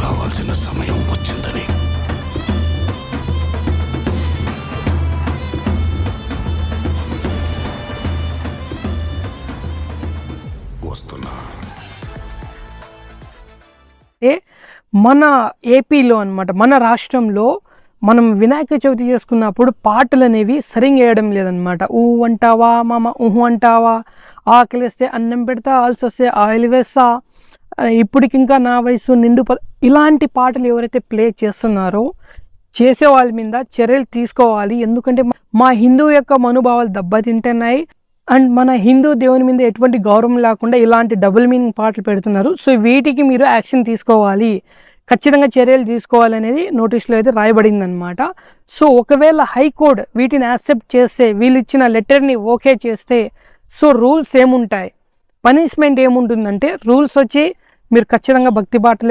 రావాల్సిన సమయం వచ్చిందని. వస్తున్నా. మన ఏపీలో అన్నమాట, మన రాష్ట్రంలో మనం వినాయక చవితి చేసుకున్నప్పుడు పాటలు అనేవి సరిగ్గా వేయడం లేదనమాట. ఊ అంటావా మామ, ఊహు అంటావా, ఆకలిస్తే అన్నం పెడతా, ఆల్సి వస్తే ఆయిల్ వేస్తా, ఇప్పటికింకా నా వయసు నిండు ఇలాంటి పాటలు ఎవరైతే ప్లే చేస్తున్నారో చేసే వాళ్ళ మీద చర్యలు తీసుకోవాలి. ఎందుకంటే మా హిందూ యొక్క మనోభావాలు దెబ్బతింటున్నాయి. అండ్ మన హిందూ దేవుని మీద ఎటువంటి గౌరవం లేకుండా ఇలాంటి డబుల్ మీనింగ్ పాటలు పెడుతున్నారు. సో వీటికి మీరు యాక్షన్ తీసుకోవాలి, ఖచ్చితంగా చర్యలు తీసుకోవాలనేది నోటీస్లో అయితే రాయబడింది అనమాట. సో ఒకవేళ హైకోర్టు వీటిని యాక్సెప్ట్ చేస్తే, వీళ్ళు ఇచ్చిన లెటర్ని ఓకే చేస్తే, సో రూల్స్ ఏముంటాయి, పనిష్మెంట్ ఏముంటుందంటే రూల్స్ వచ్చి మీరు ఖచ్చితంగా భక్తి పాటలు